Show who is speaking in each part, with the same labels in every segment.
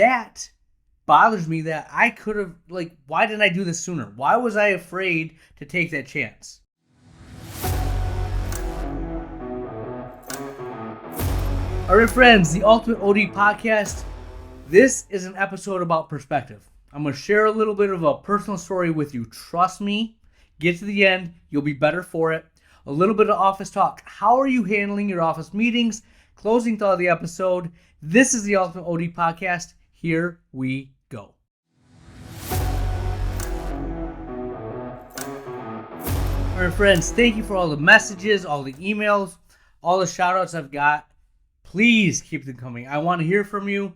Speaker 1: that bothers me that I could have, why didn't I do this sooner? Why was I afraid to take that chance? All right, friends, the Ultimate OD Podcast. This is an episode about perspective. I'm going to share a little bit of a personal story with you. Trust me, get to the end. You'll be better for it. A little bit of office talk. How are you handling your office meetings? Closing thought of the episode. This is the Ultimate OD Podcast. Here we go. All right, friends, thank you for all the messages, all the emails, all the shout outs I've got. Please keep them coming. I want to hear from you.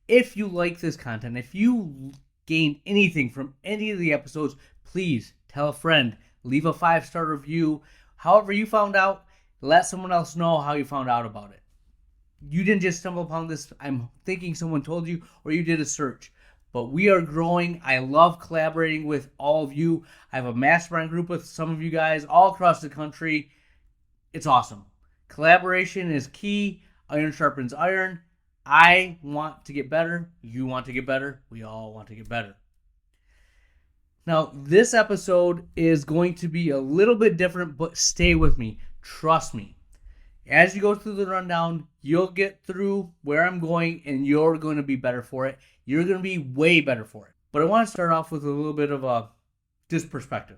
Speaker 1: If you like this content, if you gained anything from any of the episodes, please tell a friend, leave a 5-star review. However you found out, let someone else know how you found out about it. You didn't just stumble upon this. I'm thinking someone told you, or you did a search. But we are growing. I love collaborating with all of you. I have a mastermind group with some of you guys all across the country. It's awesome. Collaboration is key. Iron sharpens iron. I want to get better. You want to get better. We all want to get better. Now, this episode is going to be a little bit different, but stay with me. Trust me. As you go through the rundown, you'll get through where I'm going, and you're going to be better for it. You're going to be way better for it. But I want to start off with a little bit of just perspective.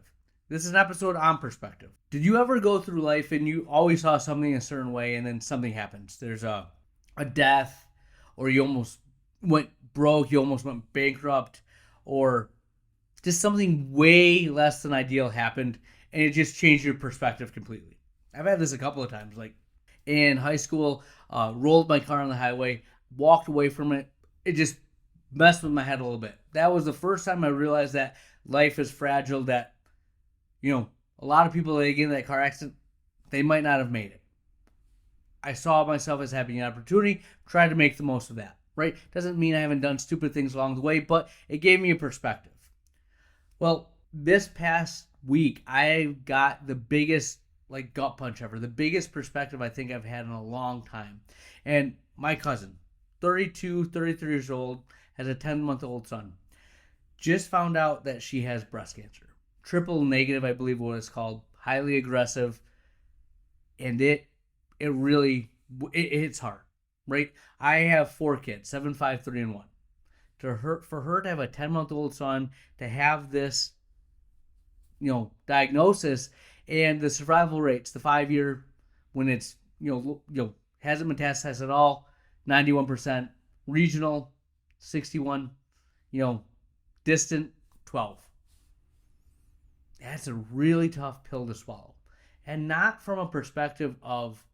Speaker 1: This is an episode on perspective. Did you ever go through life and you always saw something a certain way and then something happens? There's a death, or you almost went broke, you almost went bankrupt, or just something way less than ideal happened and it just changed your perspective completely. I've had this a couple of times. Like in high school, rolled my car on the highway, walked away from it. It just messed with my head a little bit. That was the first time I realized that life is fragile, that a lot of people that get in that car accident, they might not have made it. I saw myself as having an opportunity, tried to make the most of that, right? Doesn't mean I haven't done stupid things along the way, but it gave me a perspective. Well, this past week, I got the biggest gut punch ever, the biggest perspective I think I've had in a long time. And my cousin, 33 years old, has a 10-month-old son, just found out that she has breast cancer. Triple negative, I believe what it's called, highly aggressive, and it hits hard, right? I have 4 kids, 7, 5, 3, and 1. For her to have a 10-month-old son, to have this, diagnosis, and the survival rates, the 5-year, when it's, hasn't metastasized at all, 91%, regional, 61, distant, 12. That's a really tough pill to swallow. And not from a perspective of,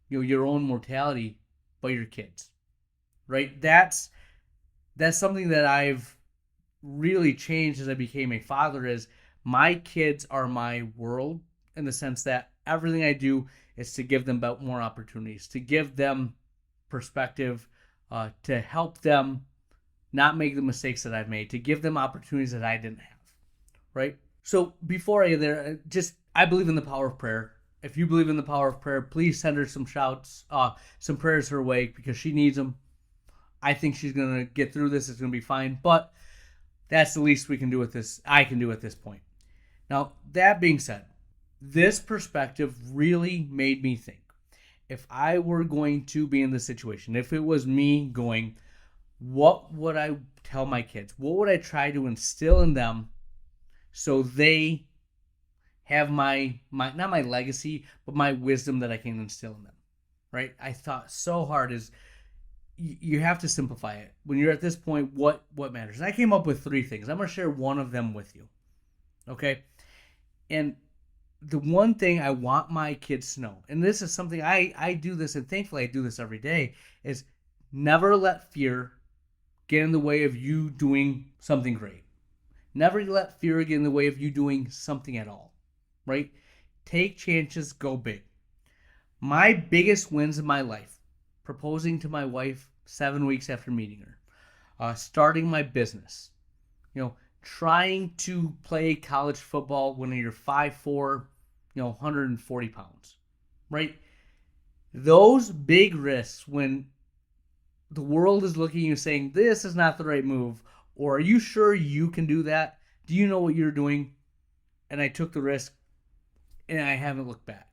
Speaker 1: your own mortality, but your kids, right? That's something that I've really changed as I became a father. Is my kids are my world, in the sense that everything I do is to give them more opportunities, to give them perspective, to help them not make the mistakes that I've made, to give them opportunities that I didn't have, right? So before I get there, I believe in the power of prayer. If you believe in the power of prayer, please send her some shouts, some prayers her way, because she needs them. I think she's going to get through this. It's going to be fine. But that's the least we can do with this. I can do at this point. Now, that being said, this perspective really made me think. If I were going to be in this situation, if it was me going, what would I tell my kids? What would I try to instill in them so they have my not my legacy, but my wisdom that I can instill in them, right? I thought so hard is you have to simplify it. When you're at this point, what matters? And I came up with 3 things. I'm going to share one of them with you, okay? And the one thing I want my kids to know, and this is something I do this, and thankfully I do this every day, is never let fear get in the way of you doing something great. Never let fear get in the way of you doing something at all, right? Take chances, go big. My biggest wins in my life: proposing to my wife 7 weeks after meeting her, starting my business, trying to play college football when you're 5'4", 140 pounds, right? Those big risks, when the world is looking at you saying, this is not the right move, or are you sure you can do that? Do you know what you're doing? And I took the risk and I haven't looked back.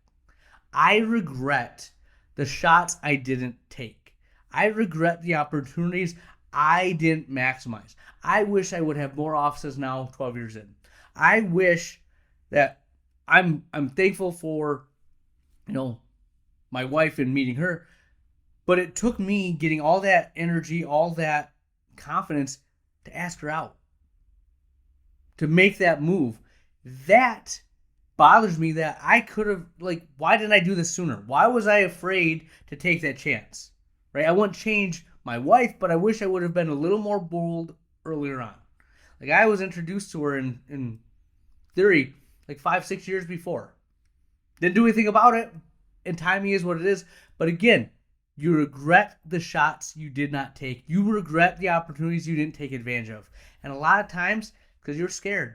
Speaker 1: I regret the shots I didn't take. I regret the opportunities I didn't maximize. I wish I would have more offices now, 12 years in. I wish that I'm thankful for, you know, my wife and meeting her, but it took me getting all that energy, all that confidence to ask her out, to make that move. That bothers me that I could have, like, why didn't I do this sooner? Why was I afraid to take that chance? Right? I wouldn't change my wife, but I wish I would have been a little more bold earlier on. Like, I was introduced to her in theory like 5, 6 years before. Didn't do anything about it, and timing is what it is. But again, you regret the shots you did not take. You regret the opportunities you didn't take advantage of. And a lot of times, because you're scared.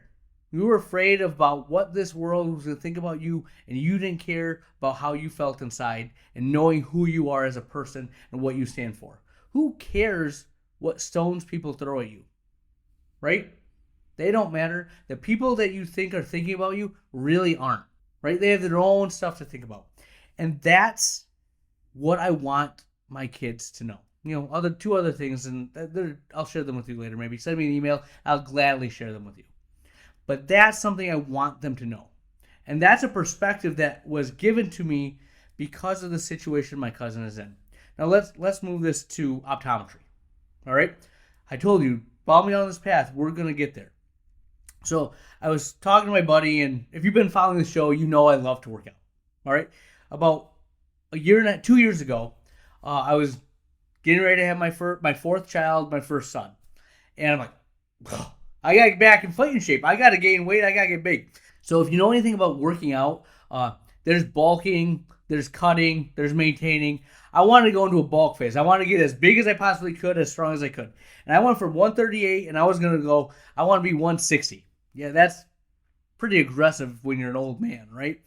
Speaker 1: You were afraid about what this world was going to think about you, and you didn't care about how you felt inside and knowing who you are as a person and what you stand for. Who cares what stones people throw at you? Right? They don't matter. The people that you think are thinking about you really aren't. Right? They have their own stuff to think about. And that's what I want my kids to know. Two other things, and I'll share them with you later. Maybe send me an email. I'll gladly share them with you. But that's something I want them to know. And that's a perspective that was given to me because of the situation my cousin is in. Now let's move this to optometry. All right? I told you, follow me on this path. We're going to get there. So I was talking to my buddy, and if you've been following the show, you know I love to work out. All right? About 2 years ago, I was getting ready to have my fourth child, my first son. And I'm like, oh, I got to get back in fighting shape. I got to gain weight. I got to get big. So if you know anything about working out, there's bulking, there's cutting, there's maintaining. I wanted to go into a bulk phase. I wanted to get as big as I possibly could, as strong as I could. And I went from 138, and I was going to go, I want to be 160. Yeah, that's pretty aggressive when you're an old man, right?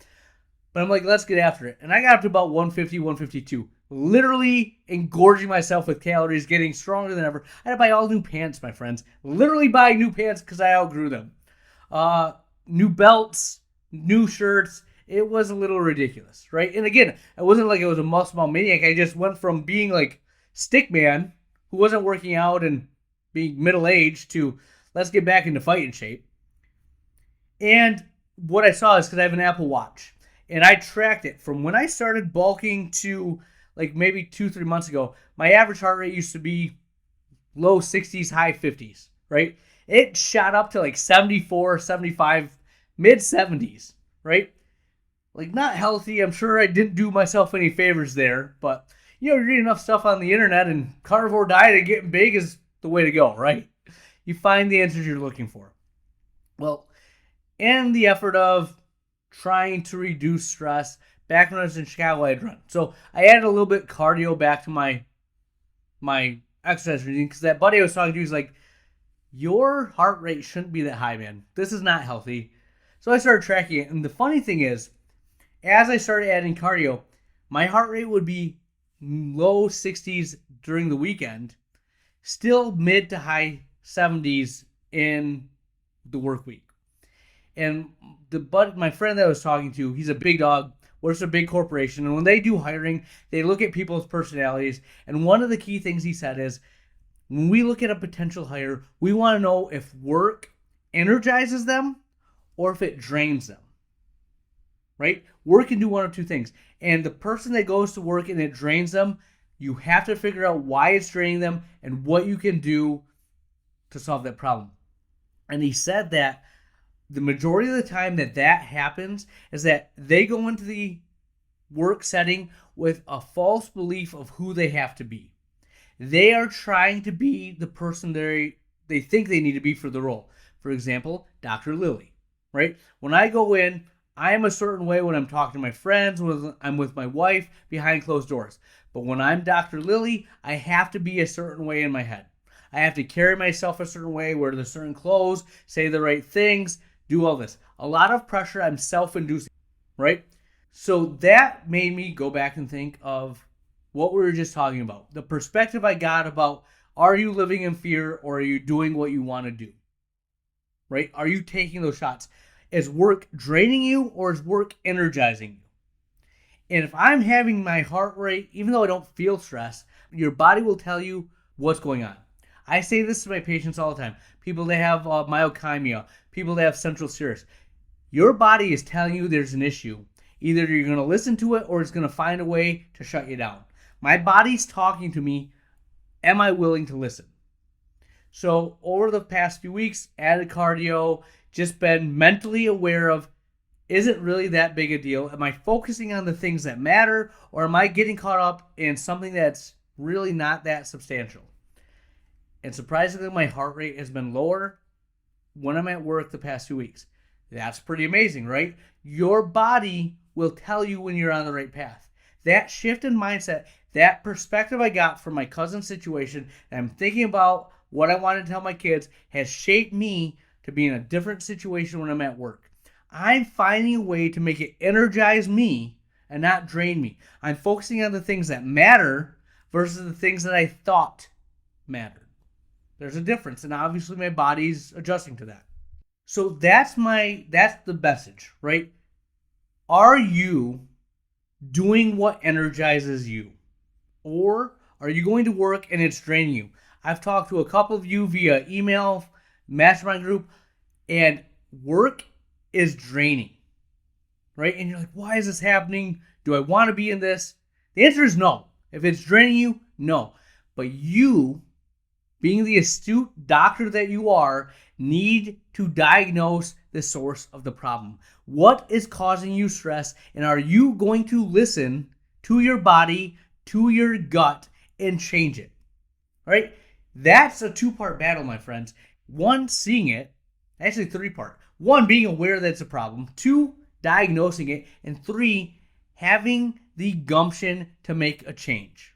Speaker 1: But I'm like, let's get after it. And I got up to about 150, 152. Literally engorging myself with calories, getting stronger than ever. I had to buy all new pants, my friends. Literally buying new pants because I outgrew them. New belts, new shirts. It was a little ridiculous, right? And again, it wasn't like it was a muscle maniac. I just went from being like stick man, who wasn't working out and being middle-aged, to let's get back into fighting shape. And what I saw is, because I have an Apple Watch, and I tracked it from when I started bulking to like maybe 2-3 months ago. My average heart rate used to be low 60s, high 50s, right? It shot up to like 74, 75, mid 70s, right? Like, not healthy. I'm sure I didn't do myself any favors there, but you read enough stuff on the internet, and carnivore diet and getting big is the way to go, right? You find the answers you're looking for. Well, in the effort of trying to reduce stress, back when I was in Chicago, I'd run. So I added a little bit cardio back to my exercise routine, because that buddy I was talking to, he's like, your heart rate shouldn't be that high, man. This is not healthy. So I started tracking it. And the funny thing is, as I started adding cardio, my heart rate would be low 60s during the weekend, still mid to high 70s in the work week. And my friend that I was talking to, he's a big dog, works for a big corporation, and when they do hiring, they look at people's personalities. And one of the key things he said is, when we look at a potential hire, we want to know if work energizes them or if it drains them. Right? Work can do one of two things. And the person that goes to work and it drains them, you have to figure out why it's draining them and what you can do to solve that problem. And he said that the majority of the time that happens is that they go into the work setting with a false belief of who they have to be. They are trying to be the person they think they need to be for the role. For example, Dr. Lily, right? When I go in, I am a certain way when I'm talking to my friends, when I'm with my wife, behind closed doors. But when I'm Dr. Lily, I have to be a certain way in my head. I have to carry myself a certain way, wear the certain clothes, say the right things, do all this. A lot of pressure I'm self-inducing, right? So that made me go back and think of what we were just talking about. The perspective I got about, are you living in fear or are you doing what you want to do? Right? Are you taking those shots? Is work draining you or is work energizing you? And if I'm having my heart rate, even though I don't feel stress, your body will tell you what's going on. I say this to my patients all the time. People that have myokymia, people that have central serous. Your body is telling you there's an issue. Either you're going to listen to it or it's going to find a way to shut you down. My body's talking to me. Am I willing to listen? So over the past few weeks, added cardio, just been mentally aware of, is it really that big a deal? Am I focusing on the things that matter, or am I getting caught up in something that's really not that substantial? And surprisingly, my heart rate has been lower when I'm at work the past 2 weeks. That's pretty amazing, right? Your body will tell you when you're on the right path. That shift in mindset, that perspective I got from my cousin's situation, and I'm thinking about what I want to tell my kids, has shaped me to be in a different situation when I'm at work. I'm finding a way to make it energize me and not drain me. I'm focusing on the things that matter versus the things that I thought mattered. There's a difference, and obviously my body's adjusting to that. So that's the message, right? Are you doing what energizes you? Or are you going to work and it's draining you? I've talked to a couple of you via email, mastermind group, and work is draining, right? And you're like, why is this happening? Do I want to be in this? The answer is no. If it's draining you, no. But you, being the astute doctor that you are, need to diagnose the source of the problem. What is causing you stress? And are you going to listen to your body, to your gut, and change it? Right? That's a two-part battle, my friends. One, seeing it. Actually, three-part. One, being aware that it's a problem. Two, diagnosing it. And three, having the gumption to make a change.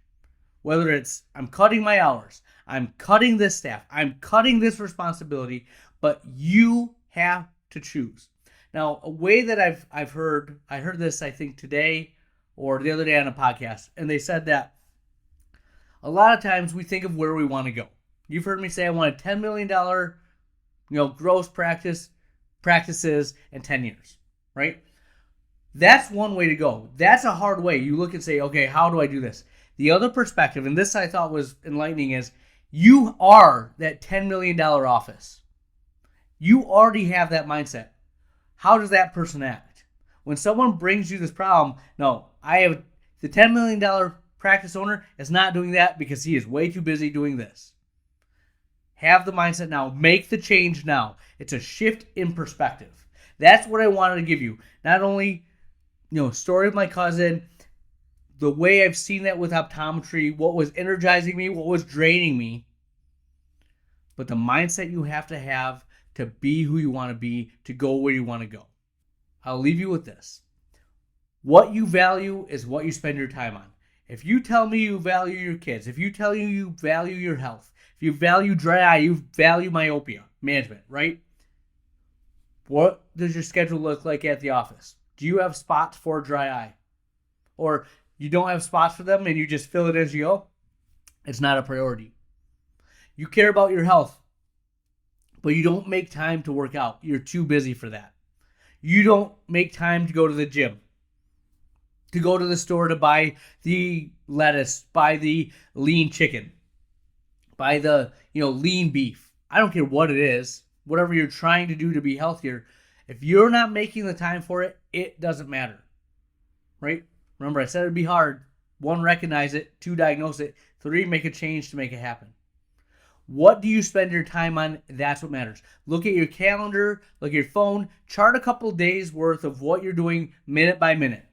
Speaker 1: Whether it's, I'm cutting my hours, I'm cutting this staff, I'm cutting this responsibility, but you have to choose. Now, a way that I heard this, I think today or the other day on a podcast, and they said that a lot of times we think of where we want to go. You've heard me say I want a $10 million, gross practices in 10 years, right? That's one way to go. That's a hard way. You look and say, okay, how do I do this? The other perspective, and this I thought was enlightening, is you are that $10 million office. You already have that mindset. How does that person act? When someone brings you this problem, no, I have the $10 million practice owner is not doing that because he is way too busy doing this. Have the mindset now. Make the change now. It's a shift in perspective. That's what I wanted to give you. Not only, story of my cousin, the way I've seen that with optometry, what was energizing me, what was draining me, but the mindset you have to be who you want to be, to go where you want to go. I'll leave you with this. What you value is what you spend your time on. If you tell me you value your kids, if you tell me you value your health, if you value dry eye, you value myopia management, right? What does your schedule look like at the office? Do you have spots for dry eye? Or you don't have spots for them and you just fill it as you go? It's not a priority. You care about your health, but you don't make time to work out. You're too busy for that. You don't make time to go to the gym, to go to the store to buy the lettuce, buy the lean chicken, buy the lean beef. I don't care what it is, whatever you're trying to do to be healthier. If you're not making the time for it, it doesn't matter, right? Remember, I said it'd be hard. 1, recognize it. 2, diagnose it. 3, make a change to make it happen. What do you spend your time on? That's what matters. Look at your calendar, look at your phone, chart a couple days worth of what you're doing minute by minute.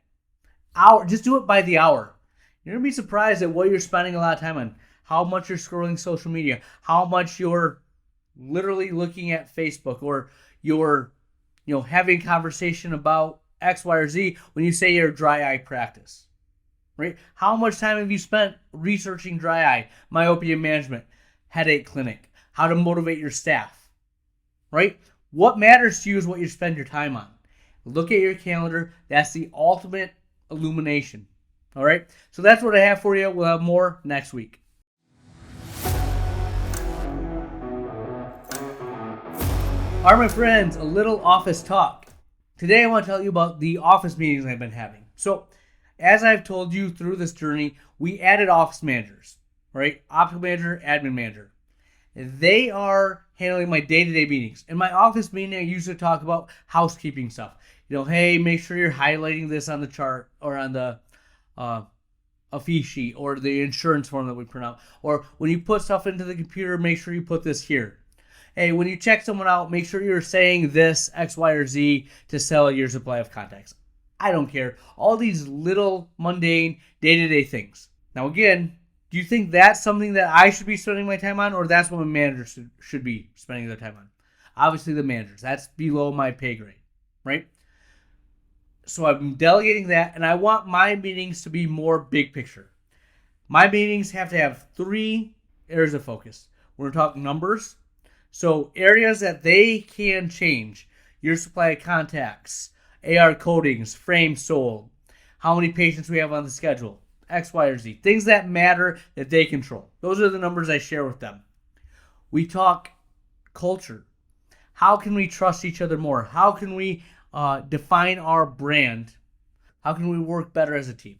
Speaker 1: Just do it by the hour. You're going to be surprised at what you're spending a lot of time on. How much you're scrolling social media, how much you're literally looking at Facebook, or you're having conversation about X, Y, or Z when you say your dry eye practice, right? How much time have you spent researching dry eye, myopia management, headache clinic, how to motivate your staff, right? What matters to you is what you spend your time on. Look at your calendar. That's the ultimate illumination. All right. So that's what I have for you. We'll have more next week. All right, my friends, a little office talk. Today I want to tell you about the office meetings I've been having. So, as I've told you through this journey, we added office managers, right? Optometry, admin manager. They are handling my day-to-day meetings. In my office meeting, I usually talk about housekeeping stuff. Hey, make sure you're highlighting this on the chart or on the a fee sheet or the insurance form that we print out. Or when you put stuff into the computer, make sure you put this here. Hey, when you check someone out, make sure you're saying this X, Y, or Z to sell your supply of contacts. I don't care. All these little mundane day-to-day things. Now, again, do you think that's something that I should be spending my time on, or that's what my managers should be spending their time on? Obviously, the managers. That's below my pay grade, right? So I'm delegating that, and I want my meetings to be more big picture. My meetings have to have 3 areas of focus. We're talking numbers. So areas that they can change: your supply of contacts, AR coatings, frames sold, how many patients we have on the schedule, X, Y, or Z. Things that matter that they control. Those are the numbers I share with them. We talk culture. How can we trust each other more? How can we define our brand? How can we work better as a team?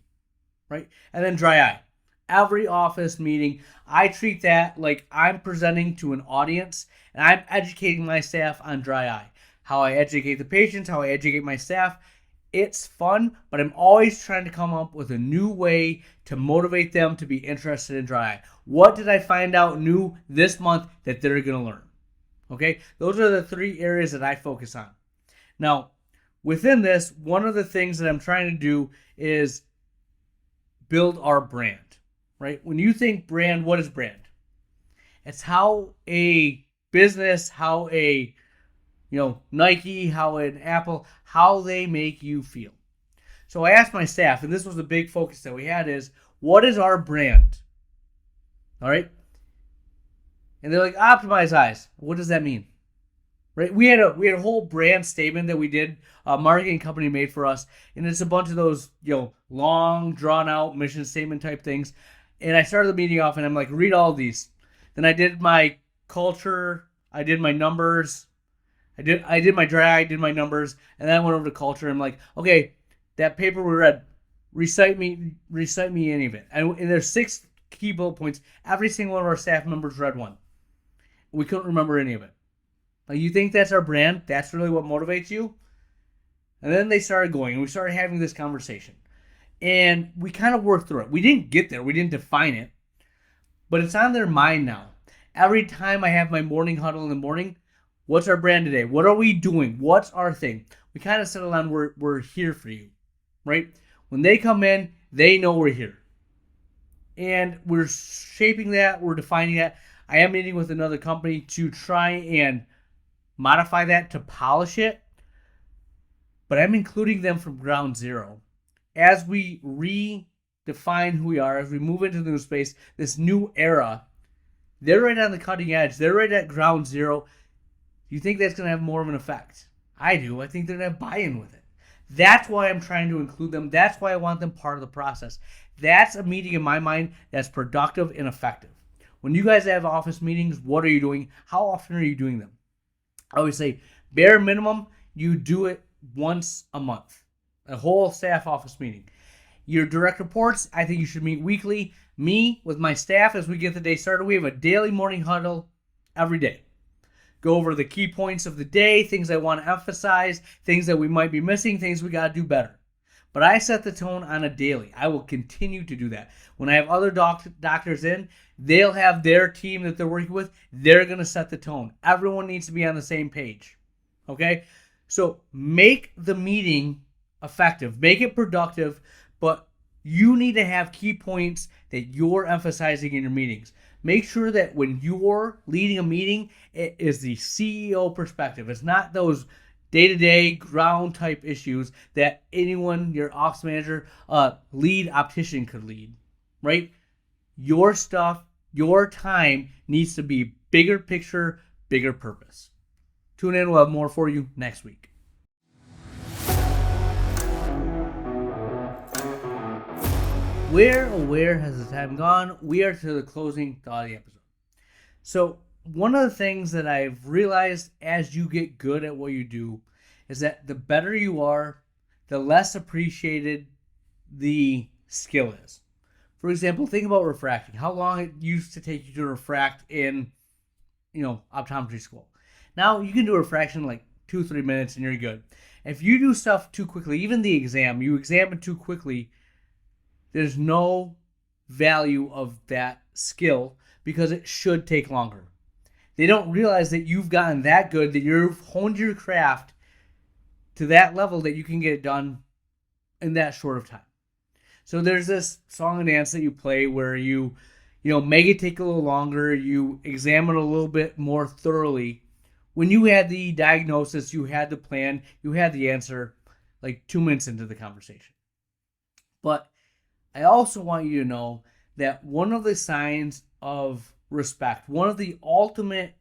Speaker 1: Right? And then dry eye. Every office meeting, I treat that like I'm presenting to an audience and I'm educating my staff on dry eye. How I educate the patients, how I educate my staff. It's fun, but I'm always trying to come up with a new way to motivate them to be interested in dry eye. What did I find out new this month that they're going to learn? Okay, those are the 3 areas that I focus on. Now, within this, one of the things that I'm trying to do is build our brand. Right? When you think brand, what is brand? It's how a business, how a Nike, how an Apple, how they make you feel. So I asked my staff, and this was a big focus that we had, is what is our brand? All right? And they're like, optimize eyes. What does that mean? Right? We had a whole brand statement that we did, a marketing company made for us, and it's a bunch of those long drawn out mission statement type things. And I started the meeting off, and I'm like, read all of these. Then I did my culture, I did my numbers, I did my dry eye, did my numbers, and then I went over to culture. And I'm like, okay, that paper we read, recite me any of it. And there's 6 key bullet points. Every single one of our staff members read one. We couldn't remember any of it. Like, you think that's our brand? That's really what motivates you? And then they started going, and we started having this conversation. And we kind of worked through it. We didn't get there. We didn't define it. But it's on their mind now. Every time I have my morning huddle in the morning, what's our brand today? What are we doing? What's our thing? We kind of settle on we're here for you, right? When they come in, they know we're here. And we're shaping that. We're defining that. I am meeting with another company to try and modify that, to polish it. But I'm including them from ground zero. As we redefine who we are, as we move into the new space, this new era, they're right on the cutting edge. They're right at ground zero. Do you think that's going to have more of an effect? I do. I think they're going to have buy-in with it. That's why I'm trying to include them. That's why I want them part of the process. That's a meeting in my mind that's productive and effective. When you guys have office meetings, what are you doing? How often are you doing them? I always say, bare minimum, you do it once a month. A whole staff office meeting. Your direct reports, I think you should meet weekly. Me, with my staff, as we get the day started, we have a daily morning huddle every day. Go over the key points of the day, things I want to emphasize, things that we might be missing, things we got to do better. But I set the tone on a daily. I will continue to do that. When I have other doctors in, they'll have their team that they're working with. They're going to set the tone. Everyone needs to be on the same page. Okay? So make the meeting effective. Make it productive, but you need to have key points that you're emphasizing in your meetings. Make sure that when you're leading a meeting, it is the CEO perspective. It's not those day-to-day ground type issues that anyone, your ops manager, lead optician could lead, right? Your stuff, your time needs to be bigger picture, bigger purpose. Tune in. We'll have more for you next week. where has the time gone? We are to the closing thought of the episode. So, one of the things that I've realized as you get good at what you do is that the better you are, the less appreciated the skill is. For example, think about refracting. How long it used to take you to refract in, optometry school. Now you can do refraction in like 2-3 minutes and you're good. If you do stuff too quickly, even the exam, you examine too quickly, there's no value of that skill because it should take longer. They don't realize that you've gotten that good, that you've honed your craft to that level that you can get it done in that short of time. So there's this song and dance that you play where you make it take a little longer, you examine a little bit more thoroughly. When you had the diagnosis, you had the plan, you had the answer like 2 minutes into the conversation. But I also want you to know that one of the signs of respect, one of the ultimate,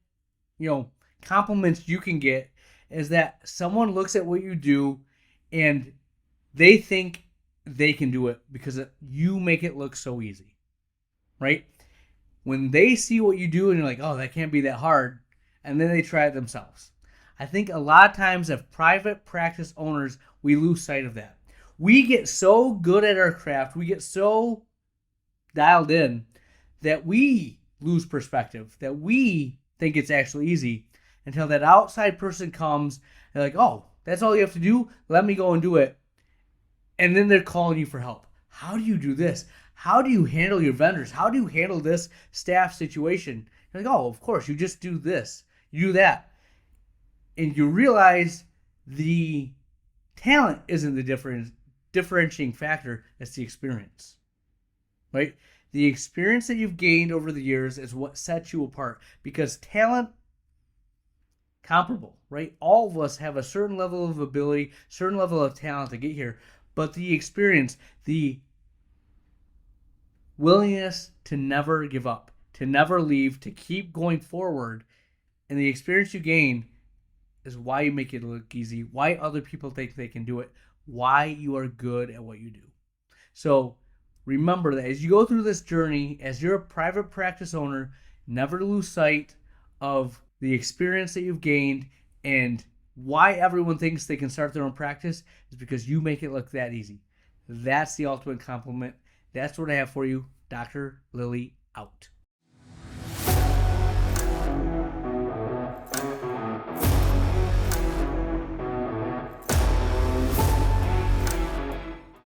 Speaker 1: compliments you can get is that someone looks at what you do and they think they can do it because you make it look so easy, right? When they see what you do and you're like, oh, that can't be that hard, and then they try it themselves. I think a lot of times as private practice owners, we lose sight of that. We get so good at our craft, we get so dialed in that we lose perspective, that we think it's actually easy until that outside person comes and like, oh, that's all you have to do? Let me go and do it. And then they're calling you for help. How do you do this? How do you handle your vendors? How do you handle this staff situation? You're like, oh, of course, you just do this, you do that. And you realize the talent isn't the differentiating factor, it's the experience, right? The experience that you've gained over the years is what sets you apart because talent, comparable, right? All of us have a certain level of ability, certain level of talent to get here, but the experience, the willingness to never give up, to never leave, to keep going forward, and the experience you gain is why you make it look easy, why other people think they can do it, why you are good at what you do. So remember that as you go through this journey, as you're a private practice owner, never lose sight of the experience that you've gained and why everyone thinks they can start their own practice is because you make it look that easy. That's the ultimate compliment. That's what I have for you. Dr. Lilly out.